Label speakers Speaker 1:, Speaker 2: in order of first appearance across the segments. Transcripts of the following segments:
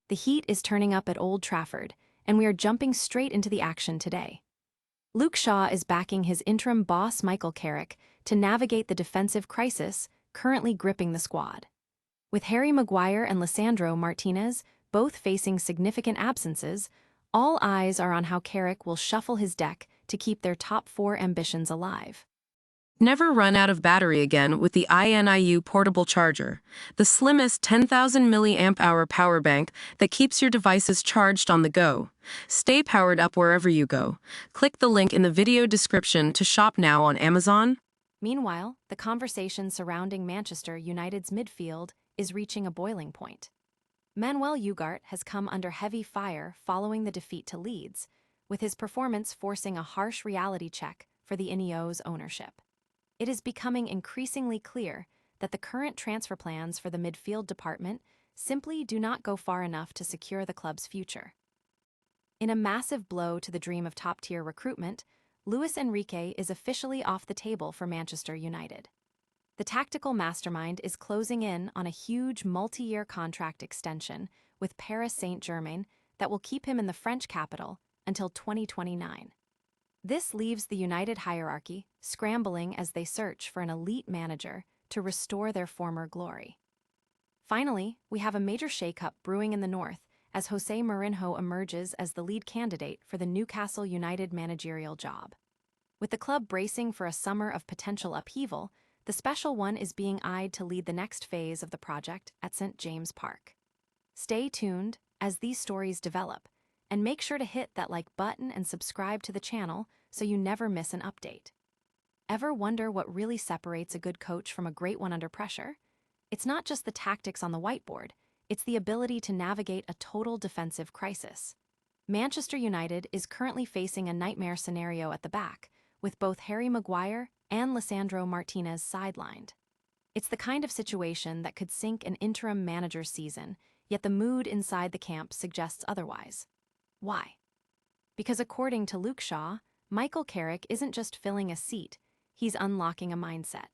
Speaker 1: The heat is turning up at Old Trafford, and we are jumping straight into the action today. Luke Shaw is backing his interim boss Michael Carrick to navigate the defensive crisis currently gripping the squad. With Maguire and Lisandro Martinez both facing significant absences, all eyes are on how Carrick will shuffle his deck to keep their top four ambitions alive.
Speaker 2: Never run out of battery again with the INIU portable charger, the slimmest 10,000 mAh power bank that keeps your devices charged on the go. Stay powered up wherever you go. Click the link in the video description to shop now on Amazon.
Speaker 1: Meanwhile, the conversation surrounding Manchester United's midfield is reaching a boiling point. Manuel Ugarte has come under heavy fire following the defeat to Leeds, with his performance forcing a harsh reality check for the Ineos ownership. It is becoming increasingly clear that the current transfer plans for the midfield department simply do not go far enough to secure the club's future. In a massive blow to the dream of top-tier recruitment, Luis Enrique is officially off the table for Manchester United. The tactical mastermind is closing in on a huge multi-year contract extension with Paris Saint-Germain that will keep him in the French capital until 2029. This leaves the United hierarchy scrambling as they search for an elite manager to restore their former glory. Finally, we have a major shakeup brewing in the north as Jose Mourinho emerges as the lead candidate for the Newcastle United managerial job. With the club bracing for a summer of potential upheaval, the special one is being eyed to lead the next phase of the project at St. James Park. Stay tuned as these stories develop, and make sure to hit that like button and subscribe to the channel so you never miss an update. Ever wonder what really separates a good coach from a great one under pressure? It's not just the tactics on the whiteboard, it's the ability to navigate a total defensive crisis. Manchester United is currently facing a nightmare scenario at the back, with both Maguire and Lisandro Martinez sidelined. It's the kind of situation that could sink an interim manager's season, yet the mood inside the camp suggests otherwise. Why? Because according to Luke Shaw, Michael Carrick isn't just filling a seat, he's unlocking a mindset.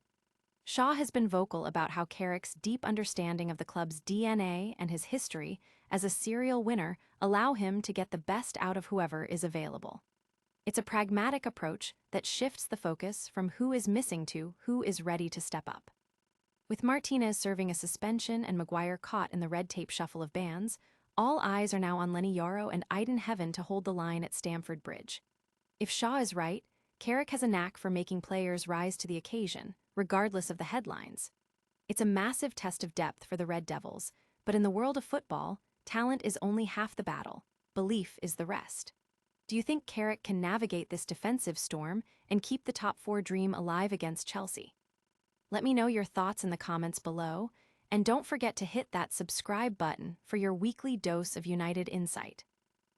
Speaker 1: Shaw has been vocal about how Carrick's deep understanding of the club's DNA and his history as a serial winner allow him to get the best out of whoever is available. It's a pragmatic approach that shifts the focus from who is missing to who is ready to step up. With Martinez serving a suspension and Maguire caught in the red tape shuffle of bans, all eyes are now on Lenny Yoro and Aiden Heaven to hold the line at Stamford Bridge. If Shaw is right, Carrick has a knack for making players rise to the occasion, regardless of the headlines. It's a massive test of depth for the Red Devils, but in the world of football, talent is only half the battle, belief is the rest. Do you think Carrick can navigate this defensive storm and keep the top four dream alive against Chelsea? Let me know your thoughts in the comments below, and don't forget to hit that subscribe button for your weekly dose of United insight.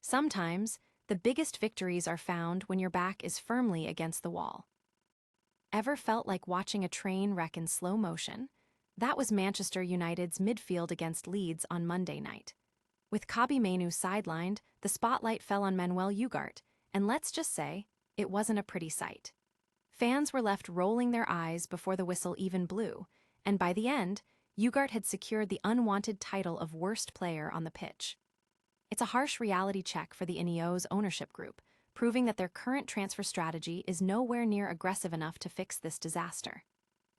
Speaker 1: Sometimes, the biggest victories are found when your back is firmly against the wall. Ever felt like watching a train wreck in slow motion? That was Manchester United's midfield against Leeds on Monday night. With Kobbie Mainoo sidelined, the spotlight fell on Manuel Ugarte, and let's just say, it wasn't a pretty sight. Fans were left rolling their eyes before the whistle even blew, and by the end, Ugarte had secured the unwanted title of worst player on the pitch. It's a harsh reality check for the Ineos ownership group, proving that their current transfer strategy is nowhere near aggressive enough to fix this disaster.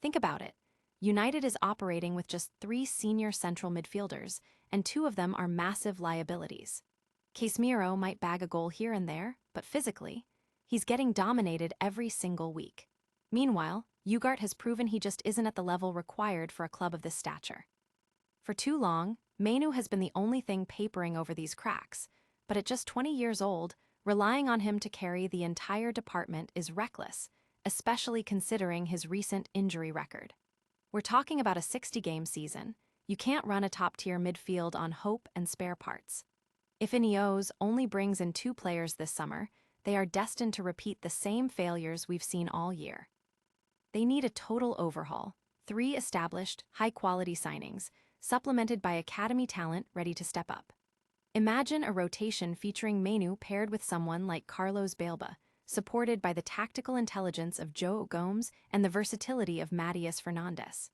Speaker 1: Think about it. United is operating with just 3 senior central midfielders, and 2 of them are massive liabilities. Casemiro might bag a goal here and there, but physically, he's getting dominated every single week. Meanwhile, Ugarte has proven he just isn't at the level required for a club of this stature. For too long, Mainoo has been the only thing papering over these cracks, but at just 20 years old, relying on him to carry the entire department is reckless, especially considering his recent injury record. We're talking about a 60-game season. You can't run a top-tier midfield on hope and spare parts. If Ineos only brings in 2 players this summer, they are destined to repeat the same failures we've seen all year. They need a total overhaul, 3 established, high-quality signings, supplemented by academy talent ready to step up. Imagine a rotation featuring Mainoo paired with someone like Carlos Baleba, supported by the tactical intelligence of Joe Gomes and the versatility of Matías Fernandes.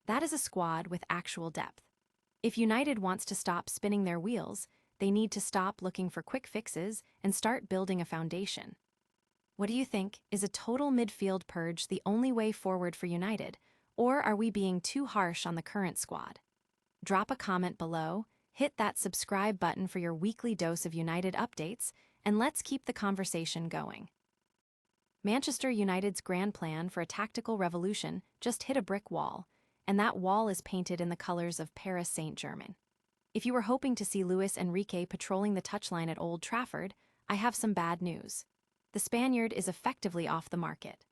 Speaker 1: That is a squad with actual depth. If United wants to stop spinning their wheels, they need to stop looking for quick fixes and start building a foundation. What do you think? Is a total midfield purge the only way forward for United, or are we being too harsh on the current squad? Drop a comment below, hit that subscribe button for your weekly dose of United updates, and let's keep the conversation going. Manchester United's grand plan for a tactical revolution just hit a brick wall, and that wall is painted in the colors of Paris Saint-Germain. If you were hoping to see Luis Enrique patrolling the touchline at Old Trafford, I have some bad news. The Spaniard is effectively off the market.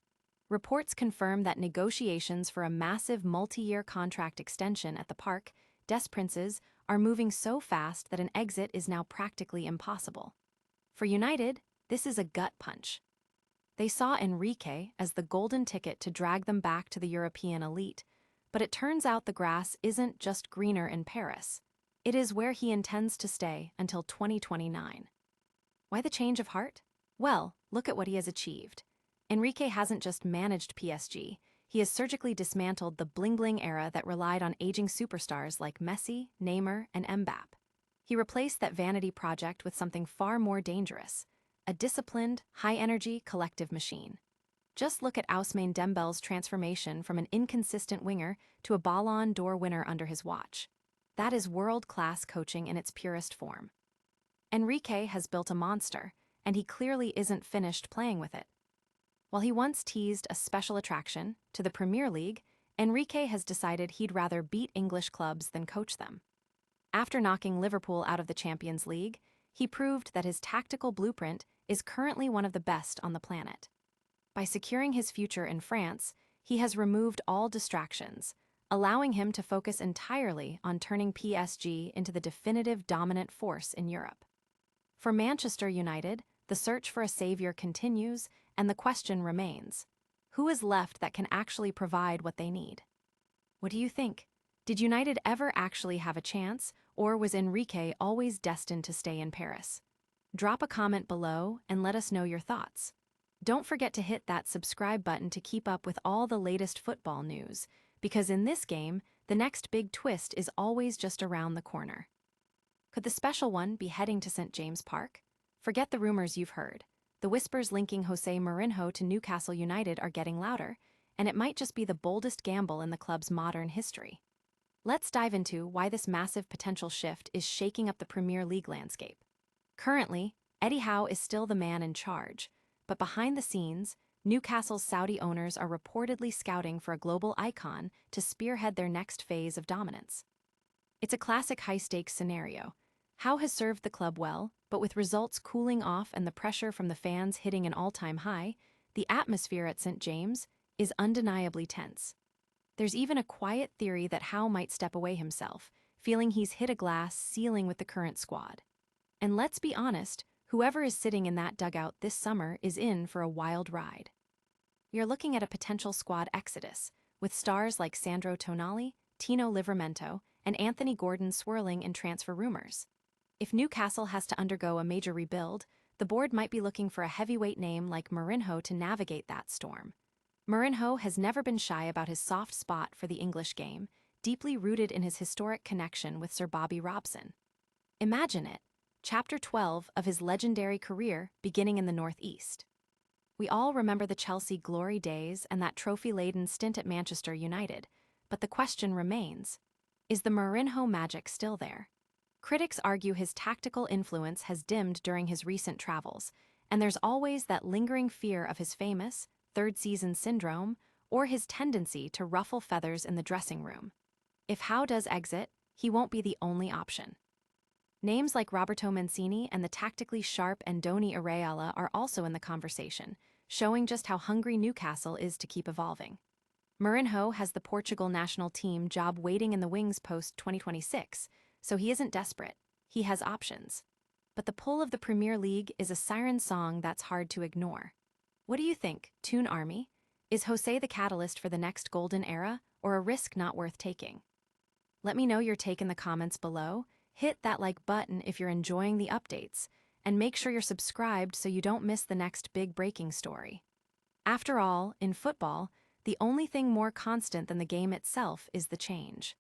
Speaker 1: Reports confirm that negotiations for a massive multi-year contract extension at the Parc des Princes are moving so fast that an exit is now practically impossible. For United, this is a gut punch. They saw Enrique as the golden ticket to drag them back to the European elite, but it turns out the grass isn't just greener in Paris. It is where he intends to stay until 2029. Why the change of heart? Well, look at what he has achieved. Enrique hasn't just managed PSG, he has surgically dismantled the bling-bling era that relied on aging superstars like Messi, Neymar, and Mbappe. He replaced that vanity project with something far more dangerous, a disciplined, high-energy collective machine. Just look at Ousmane Dembele's transformation from an inconsistent winger to a Ballon d'Or winner under his watch. That is world-class coaching in its purest form. Enrique has built a monster, and he clearly isn't finished playing with it. While he once teased a special attraction to the Premier League, Enrique has decided he'd rather beat English clubs than coach them. After knocking Liverpool out of the Champions League, he proved that his tactical blueprint is currently one of the best on the planet. By securing his future in France, he has removed all distractions, allowing him to focus entirely on turning PSG into the definitive dominant force in Europe. For Manchester United, the search for a savior continues, and the question remains: who is left that can actually provide what they need? What do you think? Did United ever actually have a chance, or was Enrique always destined to stay in Paris? Drop a comment below and let us know your thoughts. Don't forget to hit that subscribe button to keep up with all the latest football news, because in this game, the next big twist is always just around the corner. Could the special one be heading to St. James Park? Forget the rumors you've heard. The whispers linking Jose Mourinho to Newcastle United are getting louder, and it might just be the boldest gamble in the club's modern history. Let's dive into why this massive potential shift is shaking up the Premier League landscape. Currently, Eddie Howe is still the man in charge, but behind the scenes, Newcastle's Saudi owners are reportedly scouting for a global icon to spearhead their next phase of dominance. It's a classic high-stakes scenario. Howe has served the club well, but with results cooling off and the pressure from the fans hitting an all-time high, the atmosphere at St. James is undeniably tense. There's even a quiet theory that Howe might step away himself, feeling he's hit a glass ceiling with the current squad. And let's be honest, whoever is sitting in that dugout this summer is in for a wild ride. We are looking at a potential squad exodus, with stars like Sandro Tonali, Tino Livramento, and Anthony Gordon swirling in transfer rumors. If Newcastle has to undergo a major rebuild, the board might be looking for a heavyweight name like Mourinho to navigate that storm. Mourinho has never been shy about his soft spot for the English game, deeply rooted in his historic connection with Sir Bobby Robson. Imagine it, Chapter 12 of his legendary career beginning in the Northeast. We all remember the Chelsea glory days and that trophy-laden stint at Manchester United, but the question remains: is the Mourinho magic still there? Critics argue his tactical influence has dimmed during his recent travels, and there's always that lingering fear of his famous third-season syndrome or his tendency to ruffle feathers in the dressing room. If Howe does exit, he won't be the only option. Names like Roberto Mancini and the tactically sharp Andoni Iraola are also in the conversation, showing just how hungry Newcastle is to keep evolving. Mourinho has the Portugal national team job waiting in the wings post-2026, so he isn't desperate. He has options. But the pull of the Premier League is a siren song that's hard to ignore. What do you think, Toon Army? Is Jose the catalyst for the next golden era, or a risk not worth taking? Let me know your take in the comments below. Hit that like button if you're enjoying the updates, and make sure you're subscribed so you don't miss the next big breaking story. After all, in football, the only thing more constant than the game itself is the change.